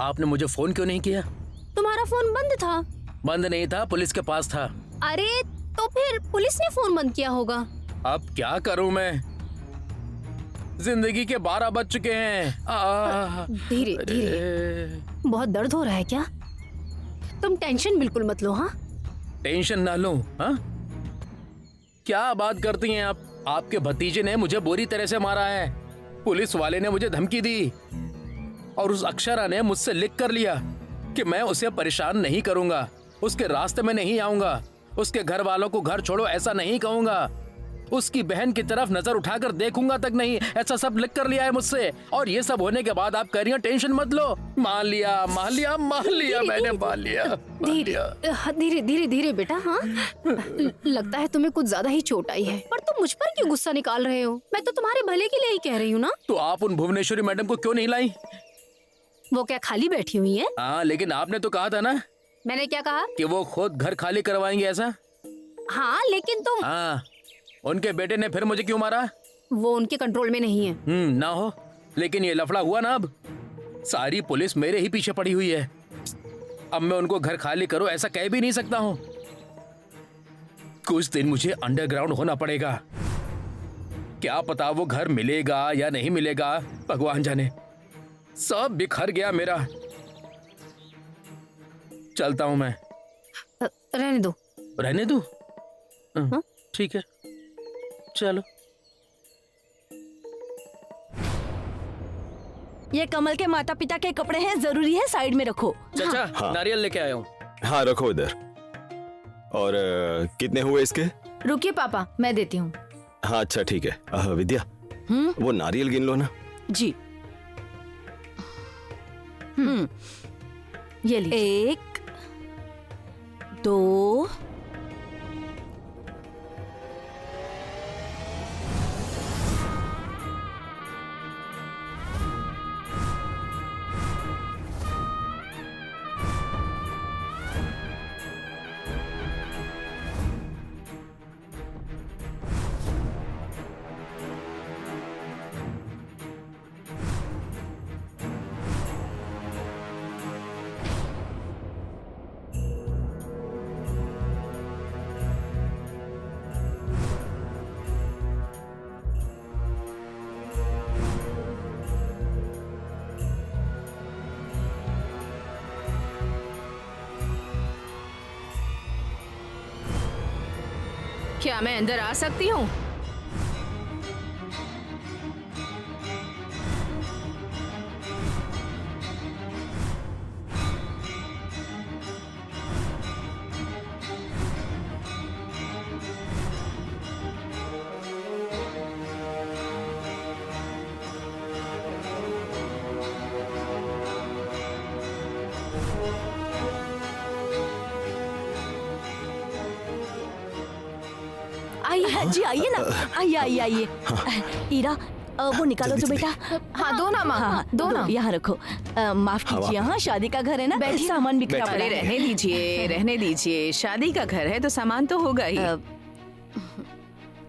आपने मुझे फोन क्यों नहीं किया? तुम्हारा फोन बंद था। बंद नहीं था, पुलिस के पास था। अरे तो फिर पुलिस ने फोन बंद किया होगा। अब क्या करूं मैं? जिंदगी के 12 बज चुके हैं। धीरे धीरे। बहुत दर्द हो रहा है क्या? तुम टेंशन बिल्कुल मत लो। हाँ, टेंशन ना लूं? हाँ, क्या बात करती हैं आप? आपके भतीजे ने मुझे बुरी तरह से मारा है। पुलिस वाले ने मुझे धमकी दी और उस अक्षरा ने मुझसे लिख कर लिया कि मैं उसे परेशान नहीं करूंगा, उसके रास्ते में नहीं आऊंगा, उसके घर वालों को घर छोड़ो ऐसा नहीं कहूंगा, उसकी बहन की तरफ नजर उठाकर देखूंगा तक नहीं, ऐसा सब लिख कर लिया है मुझसे। और ये सब होने के बाद आप कह रही हैं टेंशन मत लो। मान लिया मैंने मान लिया। धीरे धीरे धीरे बेटा। हाँ, लगता है तुम्हें कुछ ज्यादा ही चोट आई है, पर तुम मुझ पर क्यों गुस्सा निकाल रहे हो? मैं तो तुम्हारे भले के लिए ही कह रही हूँ ना। तो आप उन भुवनेश्वरी मैडम को क्यों नहीं लाई? वो क्या खाली बैठी हुई है? हाँ, लेकिन आपने तो कहा था ना। मैंने क्या कहा? कि वो खुद घर खाली करवाएंगे ऐसा। हाँ, लेकिन तुम। हाँ, उनके बेटे ने फिर मुझे क्यों मारा? वो उनके कंट्रोल में नहीं है। ना हो, लेकिन ये लफड़ा हुआ ना, अब सारी पुलिस मेरे ही पीछे पड़ी हुई है। अब मैं उनको घर खाली करो ऐसा कह भी नहीं सकता हूँ। कुछ दिन मुझे अंडरग्राउंड होना पड़ेगा। क्या पता वो घर मिलेगा या नहीं मिलेगा, भगवान जाने। सब बिखर गया मेरा। चलता हूं मैं। रहने दो। रहने दो? ठीक है, चलो। ये कमल के माता पिता के कपड़े हैं, जरूरी है साइड में रखो। चाचा, हाँ। नारियल लेके आया हूँ। हाँ, रखो इधर। और कितने हुए इसके? रुकिए पापा, मैं देती हूँ। हाँ, अच्छा ठीक है। विद्या, वो नारियल गिन लो ना। जी। ये लीजिए। 1 2 क्या मैं अंदर आ सकती हूँ? आइए जी, आइए ना। आइए आइए। ईरा, वो निकालो तो बेटा। हाँ, दो ना माँ। हाँ, दो ना। यहाँ रखो। माफ कीजिए, हाँ शादी का घर है ना, बैठिए, सामान बिखरा पड़ा अरे है। रहने दीजिए, रहने दीजिए। शादी का घर है तो सामान तो होगा ही।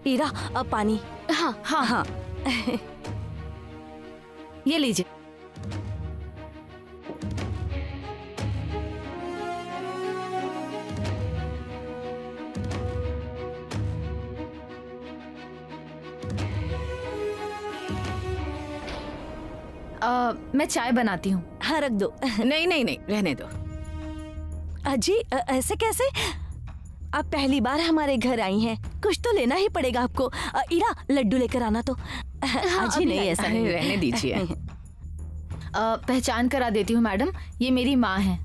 ईरा, अब पानी। हाँ हाँ हाँ। ये लीजिए। मैं चाय बनाती हूँ। हाँ, रख दो। नहीं नहीं नहीं, रहने दो। अजी, ऐसे कैसे? आप पहली बार हमारे घर आई हैं, कुछ तो लेना ही पड़ेगा आपको। ईरा, लड्डू लेकर आना तो। अजी नहीं, ऐसा अरे, नहीं। रहने दीजिए। पहचान करा देती हूँ मैडम, ये मेरी माँ है।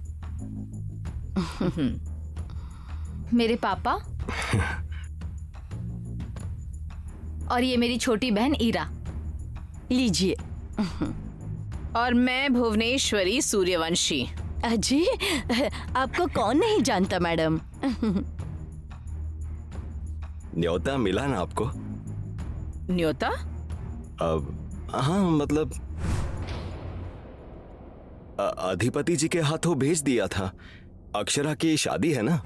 मेरे पापा और ये मेरी छोटी बहन ईरा। लीजिए। और मैं भुवनेश्वरी सूर्यवंशी। अजी, आपको कौन नहीं जानता मैडम। न्योता मिला ना आपको? न्योता? अब हाँ, मतलब अधिपति जी के हाथों भेज दिया था। अक्षरा की शादी है ना।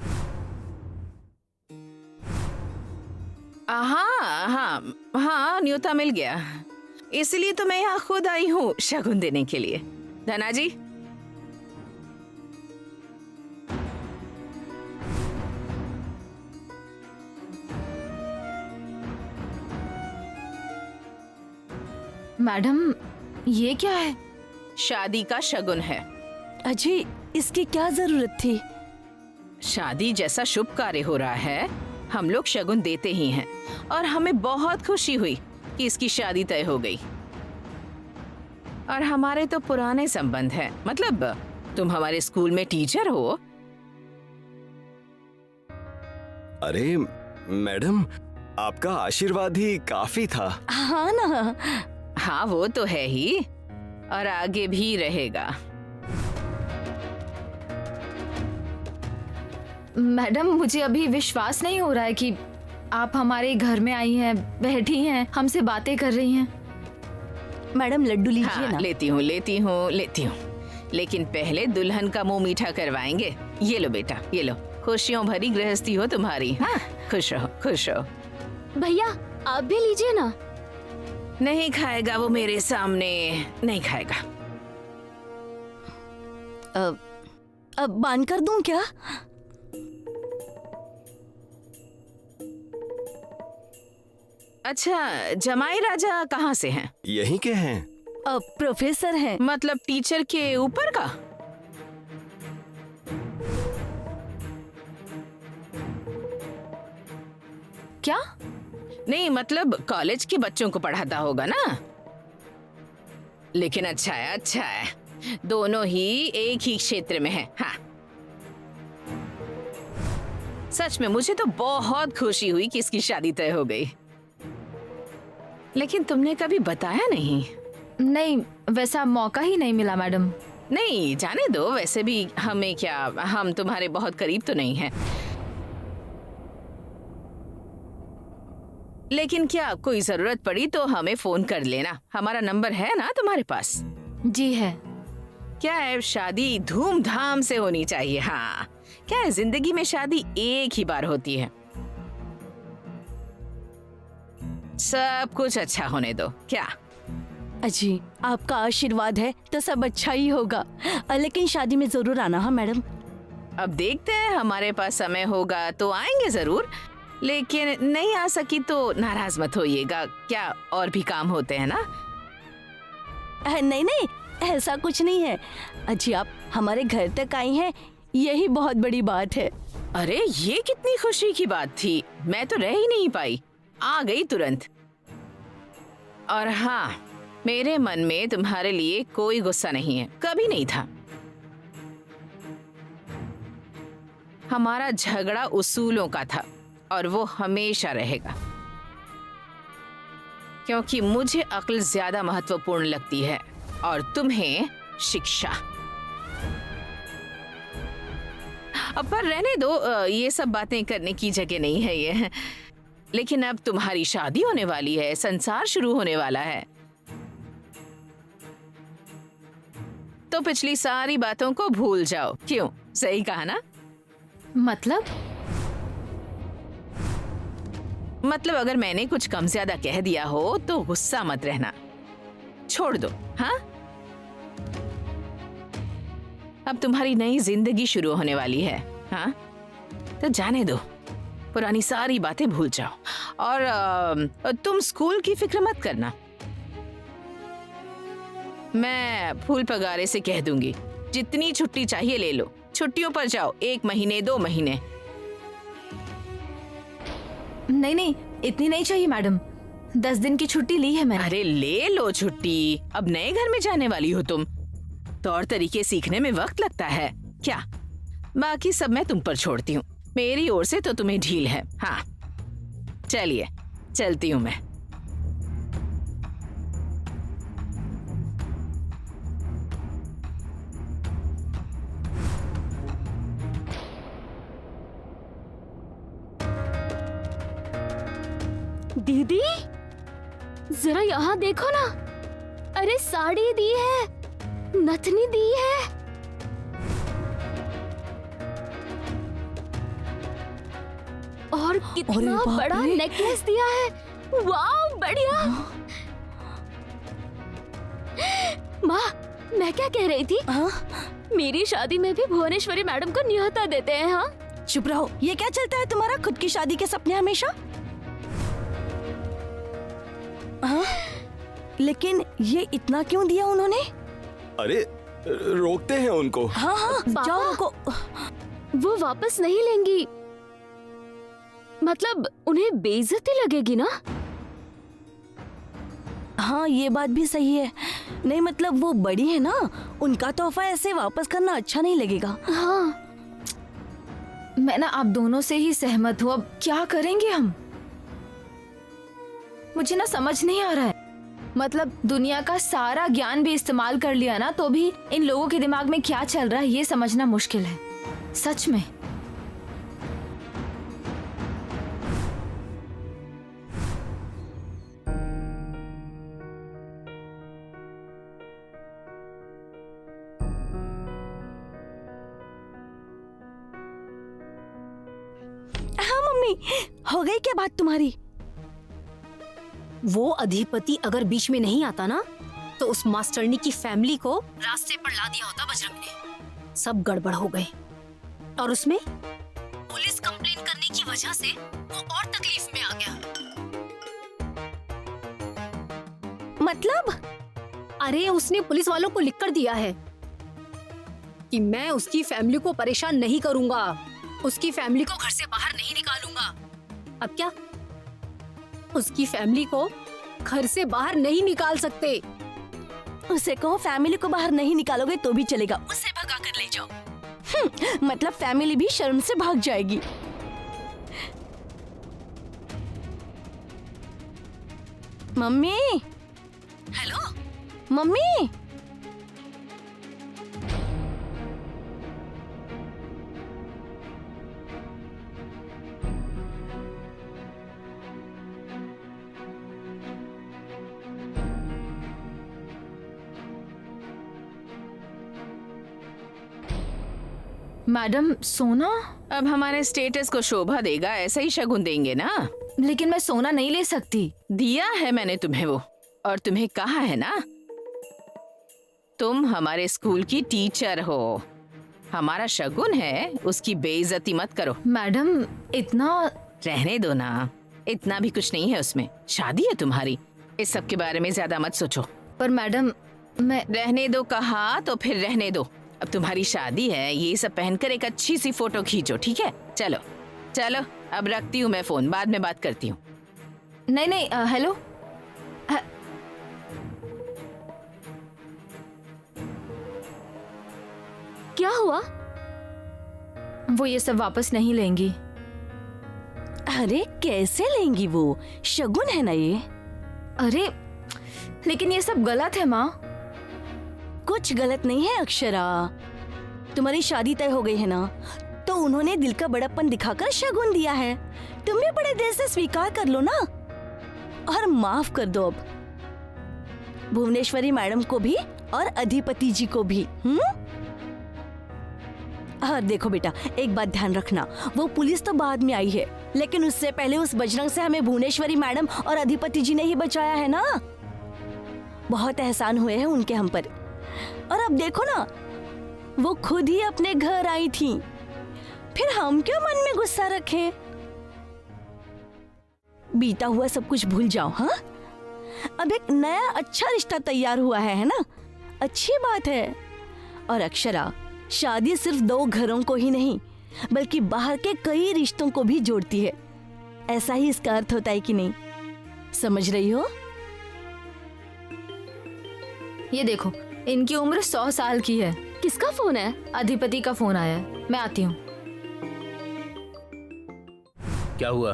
हाँ हाँ हाँ, न्योता मिल गया, इसलिए तो मैं यहाँ खुद आई हूँ शगुन देने के लिए। धना जी, मैडम ये क्या है? शादी का शगुन है। अजी इसकी क्या जरूरत थी? शादी जैसा शुभ कार्य हो रहा है, हम लोग शगुन देते ही हैं और हमें बहुत खुशी हुई कि इसकी शादी तय हो गई। और हमारे तो पुराने संबंध हैं, मतलब तुम हमारे स्कूल में टीचर हो। अरे मैडम, आपका आशीर्वाद ही काफी था। हाँ ना। हाँ वो तो है ही, और आगे भी रहेगा। मैडम मुझे अभी विश्वास नहीं हो रहा है कि आप हमारे घर में आई हैं, बैठी हैं, हमसे बातें कर रही हैं। मैडम लड्डू लीजिए हाँ, ना। लेती हूँ। लेकिन पहले दुल्हन का मुंह मीठा करवाएंगे। ये लो बेटा, ये लो। खुशियों भरी गृहस्थी हो तुम्हारी। हाँ, खुश रहो, खुश रहो। भैया आप भी लीजिए ना। नहीं खाएगा वो मेरे सामने, नहीं खाएगा। अब बांध कर दूं क्या? अच्छा, जमाई राजा कहाँ से हैं? यहीं के हैं। प्रोफेसर हैं। मतलब टीचर के ऊपर का? क्या? नहीं मतलब कॉलेज के बच्चों को पढ़ाता होगा ना। लेकिन अच्छा है, दोनों ही एक ही क्षेत्र में हैं। हाँ, सच में मुझे तो बहुत खुशी हुई कि इसकी शादी तय हो गई। लेकिन तुमने कभी बताया नहीं। नहीं, वैसा मौका ही नहीं मिला मैडम। नहीं, जाने दो, वैसे भी हमें क्या, हम तुम्हारे बहुत करीब तो नहीं हैं। लेकिन क्या कोई जरूरत पड़ी तो हमें फोन कर लेना। हमारा नंबर है ना तुम्हारे पास? जी है। क्या है, शादी धूमधाम से होनी चाहिए। हाँ, क्या है, जिंदगी में शादी एक ही बार होती है। सब कुछ अच्छा होने दो। क्या? अजी आपका आशीर्वाद है तो सब अच्छा ही होगा। लेकिन शादी में जरूर आना। हाँ मैडम। अब देखते हैं, हमारे पास समय होगा तो आएंगे जरूर। लेकिन नहीं आ सकी तो नाराज मत होइएगा। क्या और भी काम होते हैं ना? नहीं नहीं, ऐसा कुछ नहीं है। अजी आप हमारे घर तक आई हैं, यही बहुत बड़ी बात है। अरे ये कितनी खुशी की बात थी, मैं तो रह ही नहीं पाई, आ गई तुरंत। और हाँ, मेरे मन में तुम्हारे लिए कोई गुस्सा नहीं है, कभी नहीं था। हमारा झगड़ा उसूलों का था और वो हमेशा रहेगा, क्योंकि मुझे अक्ल ज्यादा महत्वपूर्ण लगती है और तुम्हें शिक्षा। अब पर रहने दो, ये सब बातें करने की जगह नहीं है ये। लेकिन अब तुम्हारी शादी होने वाली है, संसार शुरू होने वाला है, तो पिछली सारी बातों को भूल जाओ। क्यों? सही कहा ना? मतलब अगर मैंने कुछ कम ज्यादा कह दिया हो तो गुस्सा मत रहना, छोड़ दो। हाँ, अब तुम्हारी नई जिंदगी शुरू होने वाली है। हाँ, तो जाने दो, पुरानी सारी बातें भूल जाओ। और तुम स्कूल की फिक्र मत करना, मैं फूल पगारे से कह दूंगी, जितनी छुट्टी चाहिए ले लो। छुट्टियों पर जाओ, 1 महीने 2 महीने। नहीं नहीं, इतनी नहीं चाहिए मैडम, 10 दिन की छुट्टी ली है मैंने। अरे ले लो छुट्टी, अब नए घर में जाने वाली हो तुम, तौर तरीके सीखने में वक्त लगता है। क्या? बाकी सब मैं तुम पर छोड़ती हूँ, मेरी ओर से तो तुम्हें ढील है। हाँ चलिए, चलती हूँ मैं। दीदी जरा यहाँ देखो ना, अरे साड़ी दी है, नथनी दी है, और कितना अरे बाप बड़ा रे। नेकलेस दिया है। वाह बढ़िया। माँ, मैं क्या कह रही थी? हाँ? मेरी शादी में भी भुवनेश्वरी मैडम को न्योता देते हैं। हाँ, चुप रहो, ये क्या चलता है तुम्हारा खुद की शादी के सपने हमेशा? हाँ? लेकिन ये इतना क्यों दिया उन्होंने? अरे रोकते हैं उनको। हाँ हाँ जाओ रुको। वो वापस नहीं लेंगी। मतलब उन्हें बेइज्जती लगेगी ना। हाँ ये बात भी सही है। नहीं मतलब वो बड़ी है ना, उनका तोहफा ऐसे वापस करना अच्छा नहीं लगेगा। हाँ मैं ना आप दोनों से ही सहमत हूँ। अब क्या करेंगे हम? मुझे ना समझ नहीं आ रहा है। मतलब दुनिया का सारा ज्ञान भी इस्तेमाल कर लिया ना, तो भी इन लोगों के दिमाग में क्या चल रहा है ये समझना मुश्किल है सच में। हाँ मम्मी, हो गई क्या बात तुम्हारी? वो अधिपति अगर बीच में नहीं आता ना, तो उस मास्टरनी की फैमिली को रास्ते पर ला दिया होता बजरंग ने। सब गड़बड़ हो गए और उसमें पुलिस कंप्लेन करने की वजह से वो और तकलीफ में आ गया। मतलब? अरे उसने पुलिस वालों को लिख कर दिया है कि मैं उसकी फैमिली को परेशान नहीं करूंगा, उसकी फैमिली को घर से बाहर नहीं निकालूंगा। अब क्या? उसकी फैमिली को घर से बाहर नहीं निकाल सकते। उसे कहो फैमिली को बाहर नहीं निकालोगे तो भी चलेगा, उसे भगा कर ले जाओ। मतलब फैमिली भी शर्म से भाग जाएगी। Mummy, hello mummy. मैडम सोना? अब हमारे स्टेटस को शोभा देगा ऐसा ही शगुन देंगे ना। लेकिन मैं सोना नहीं ले सकती। दिया है मैंने तुम्हें वो, और तुम्हें कहा है ना तुम हमारे स्कूल की टीचर हो। हमारा शगुन है, उसकी बेइज्जती मत करो। मैडम इतना रहने दो ना, इतना भी कुछ नहीं है उसमें। शादी है तुम्हारी, इस सब के बारे में ज्यादा मत सोचो। पर मैडम मैं रहने दो कहा तो फिर रहने दो। अब तुम्हारी शादी है, ये सब पहनकर एक अच्छी सी फोटो खींचो, ठीक है? चलो चलो अब रखती हूँ मैं फोन, बाद में बात करती हूँ। नहीं नहीं हेलो क्या हुआ? वो ये सब वापस नहीं लेंगी। अरे कैसे लेंगी वो? शगुन है ना ये। अरे लेकिन ये सब गलत है माँ। कुछ गलत नहीं है अक्षरा, तुम्हारी शादी तय हो गई है ना, तो उन्होंने दिल का बड़प्पन दिखाकर शगुन दिया है। तुम भी बड़े दिल से स्वीकार कर लो ना और माफ कर दो अब भुवनेश्वरी मैडम को भी और अधिपति जी को भी। और देखो बेटा, एक बात ध्यान रखना, वो पुलिस तो बाद में आई है, लेकिन उससे पहले उस बजरंग से हमें भुवनेश्वरी मैडम और अधिपति जी ने ही बचाया है ना। बहुत एहसान हुए हैं उनके हम पर। और अब देखो ना, वो खुद ही अपने घर आई थी, फिर हम क्यों मन में गुस्सा रखें? बीता हुआ सब कुछ भूल जाओ। हाँ, अब एक नया अच्छा रिश्ता तैयार हुआ है ना? अच्छी बात है। और अक्षरा, शादी सिर्फ दो घरों को ही नहीं बल्कि बाहर के कई रिश्तों को भी जोड़ती है। ऐसा ही इसका अर्थ होता है कि नहीं? समझ रही हो? ये देखो, इनकी उम्र 100 साल की है। किसका फोन है? अधिपति का फोन आया है, मैं आती हूँ। क्या हुआ?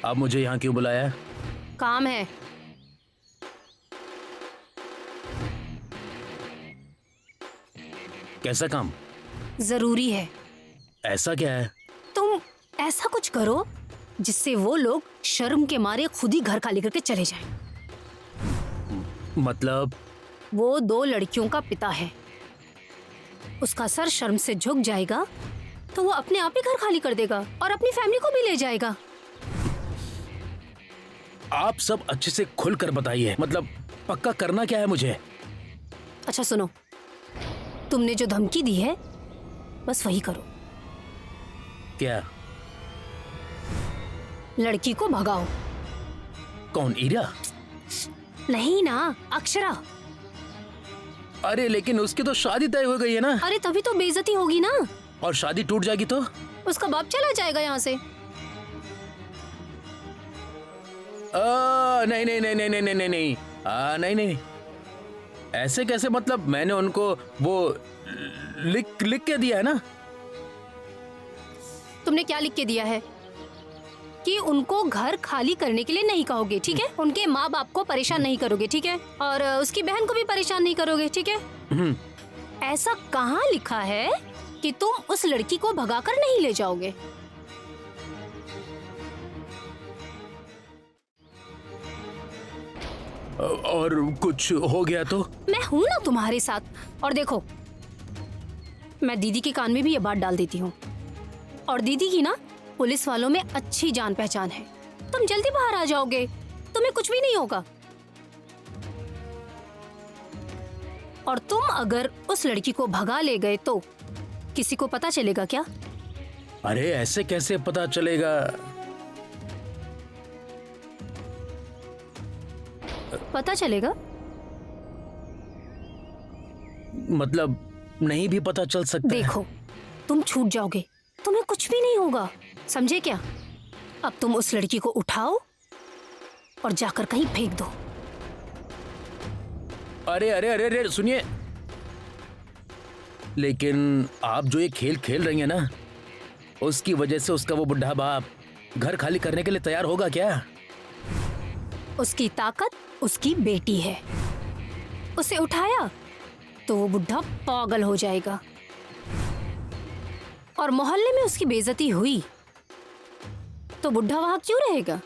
आप मुझे यहाँ क्यों बुलाया है? काम है। कैसा काम? जरूरी है। ऐसा क्या है? तुम ऐसा कुछ करो जिससे वो लोग शर्म के मारे खुद ही घर खाली करके चले जाएं। मतलब? वो 2 लड़कियों का पिता है, उसका सर शर्म से झुक जाएगा तो वो अपने आप ही घर खाली कर देगा और अपनी फैमिली को भी ले जाएगा। आप सब अच्छे से खुलकर बताइए, मतलब पक्का करना क्या है मुझे? अच्छा सुनो, तुमने जो धमकी दी है बस वही करो। क्या? लड़की को भगाओ। कौन, ईरा? नहीं ना, अक्षरा। अरे लेकिन उसकी तो शादी तय हो गई है ना। अरे तभी तो बेइज्जती होगी ना। और शादी टूट जाएगी तो? उसका बाप चला जाएगा यहाँ से। नहीं नहीं नहीं नहीं नहीं नहीं नहीं नहीं नहीं, ऐसे कैसे? मतलब मैंने उनको वो लिख के दिया है ना। तुमने क्या लिख के दिया है? कि उनको घर खाली करने के लिए नहीं कहोगे, ठीक है? उनके माँ बाप को परेशान नहीं करोगे, ठीक है? और उसकी बहन को भी परेशान नहीं करोगे, ठीक है? ऐसा कहाँ लिखा है कि तुम उस लड़की को भगाकर नहीं ले जाओगे? और कुछ हो गया तो? मैं हूं ना तुम्हारे साथ। और देखो, मैं दीदी के कान में भी ये बात डाल देती हूँ। और दीदी की ना पुलिस वालों में अच्छी जान पहचान है। तुम जल्दी बाहर आ जाओगे, तुम्हें कुछ भी नहीं होगा। और तुम अगर उस लड़की को भगा ले गए तो किसी को पता चलेगा क्या? अरे ऐसे कैसे पता चलेगा? पता चलेगा? मतलब नहीं भी पता चल सकता है। देखो, तुम छूट जाओगे, तुम्हें कुछ भी नहीं होगा, समझे क्या? अब तुम उस लड़की को उठाओ और जाकर कहीं फेंक दो। अरे अरे अरे अरे सुनिए, लेकिन आप जो ये खेल खेल रही हैं ना, उसकी वजह से उसका वो बुढ़ा बाप घर खाली करने के लिए तैयार होगा क्या? उसकी ताकत उसकी बेटी है। उसे उठाया तो वो बुढ़ा पागल हो जाएगा। और मोहल्ले में उसकी बेइज्जती हुई तो बुढ़ा वहां क्यों रहेगा?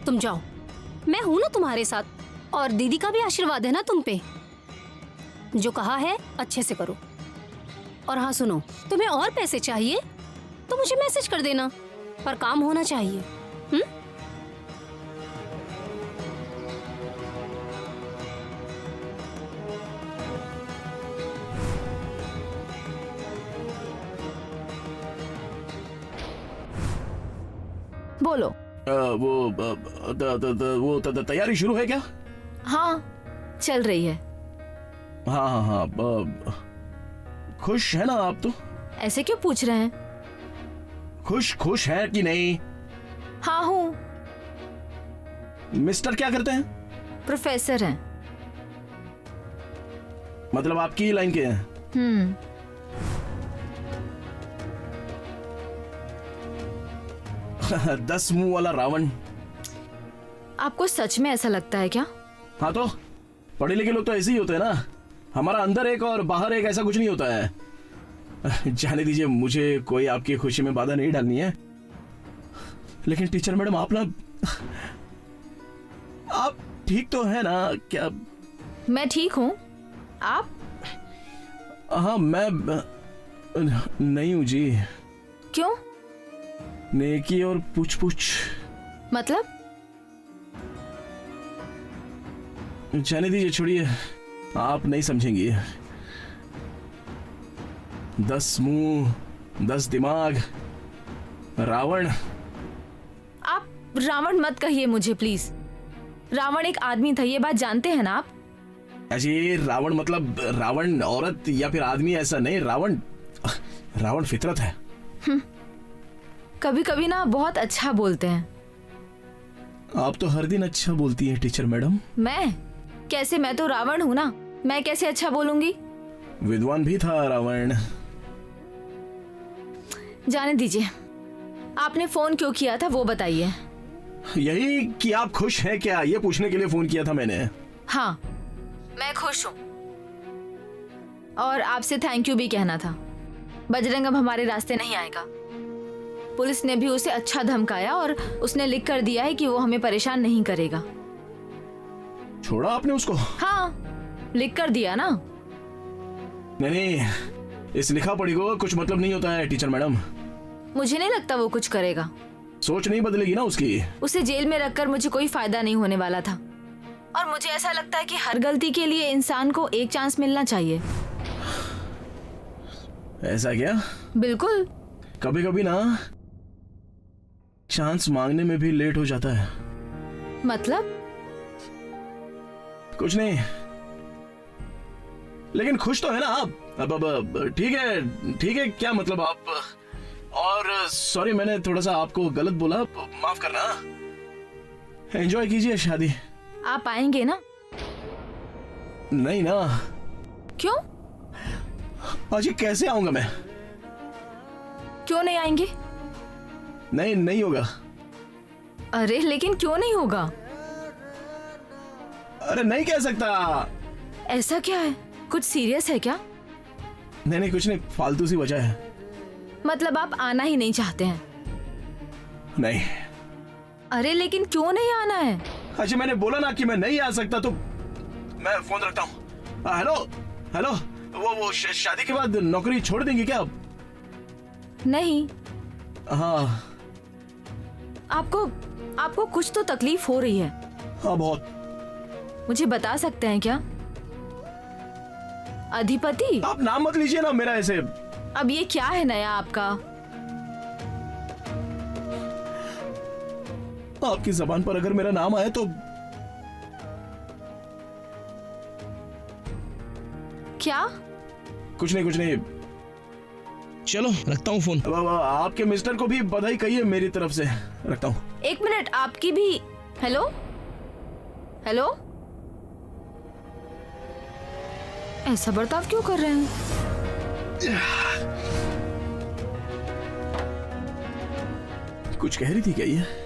तुम जाओ, मैं हूं ना तुम्हारे साथ। और दीदी का भी आशीर्वाद है ना तुम पे। जो कहा है अच्छे से करो। और हाँ सुनो, तुम्हें और पैसे चाहिए तो मुझे मैसेज कर देना, पर काम होना चाहिए। बोलो। वो तैयारी शुरू है क्या? हाँ, चल रही है। हाँ हाँ हाँ। खुश है ना आप? तो ऐसे क्यों पूछ रहे हैं? खुश है कि नहीं? हाँ हूँ। मिस्टर क्या करते हैं? प्रोफेसर हैं। मतलब आपकी लाइन के हैं? 10 मुंह वाला रावण। आपको सच में ऐसा लगता है क्या? हाँ तो पढ़े लिखे लोग तो ऐसे ही होते हैं ना। हमारा अंदर एक और बाहर एक, ऐसा कुछ नहीं होता है। जाने दीजिए, मुझे कोई आपकी खुशी में बाधा नहीं डालनी है। लेकिन टीचर मैडम, आप ठीक तो है ना? क्या मैं ठीक हूँ, आप? हाँ मैं नहीं हूँ जी। क्यों? नेकी और पूछ मतलब? जाने दीजिए, छोड़िए, आप नहीं समझेंगी। 10 मुंह 10 दिमाग, रावण। आप रावण मत कहिए मुझे प्लीज। रावण एक आदमी था, ये बात जानते हैं ना आप? अजी, रावण मतलब रावण औरत या फिर आदमी, ऐसा नहीं। रावण फितरत है। कभी कभी ना बहुत अच्छा बोलते हैं। आप तो हर दिन अच्छा बोलती हैं टीचर मैडम। मैं कैसे? मैं तो रावण हूँ ना, मैं कैसे अच्छा बोलूंगी? विद्वान भी था रावण। जाने दीजिए, आपने फोन क्यों किया था वो बताइए। यही कि आप खुश हैं क्या, ये पूछने के लिए फोन किया था मैंने। हाँ, मैं खुश हूँ। और आपसे थैंक यू भी कहना था। बजरंग अब हमारे रास्ते नहीं आएगा। पुलिस ने भी उसे अच्छा धमकाया और उसने लिख कर दिया है कि वो हमें परेशान नहीं करेगा। छोड़ा आपने उसको? हाँ, लिख कर दिया ना। नहीं, इस लिखा पढ़ी को कुछ मतलब नहीं होता है टीचर मैडम। मुझे नहीं लगता वो कुछ करेगा। सोच नहीं बदलेगी ना उसकी। उसे जेल में रखकर मुझे कोई फायदा नहीं होने वाला था। और मुझे ऐसा लगता है कि हर गलती के लिए इंसान को एक चांस मिलना चाहिए। ऐसा क्या? बिल्कुल। कभी कभी ना चांस मांगने में भी लेट हो जाता है। मतलब? कुछ नहीं, लेकिन खुश तो है ना आप? अब ठीक है, क्या मतलब आप? और सॉरी, मैंने थोड़ा सा आपको गलत बोला, माफ करना। एंजॉय कीजिए शादी। आप आएंगे ना? नहीं ना। क्यों? अजी कैसे आऊंगा मैं? क्यों नहीं आएंगे? नहीं होगा। अरे लेकिन क्यों नहीं होगा? अरे नहीं कह सकता। ऐसा क्या है? कुछ सीरियस है क्या? नहीं कुछ नहीं, फालतू सी वजह है। मतलब आप आना ही नहीं चाहते हैं? नहीं। अरे लेकिन क्यों नहीं आना है? अच्छा मैंने बोला ना कि मैं नहीं आ सकता, तो मैं फोन रखता हूँ। हेलो, वो शादी के बाद नौकरी छोड़ देंगे क्या आप? नहीं। हाँ। आपको कुछ तो तकलीफ हो रही है। हाँ बहुत। मुझे बता सकते हैं क्या? अधिपति? आप नाम मत लीजिए ना मेरा ऐसे। अब ये क्या है नया आपका? आपकी जबान पर अगर मेरा नाम आए तो क्या? कुछ नहीं। चलो रखता हूँ फोन। आपके मिस्टर को भी बधाई कहिए मेरी तरफ से। रखता हूँ। एक मिनट, आपकी भी। हेलो? ऐसा बर्ताव क्यों कर रहे हैं? कुछ कह रही थी क्या ये?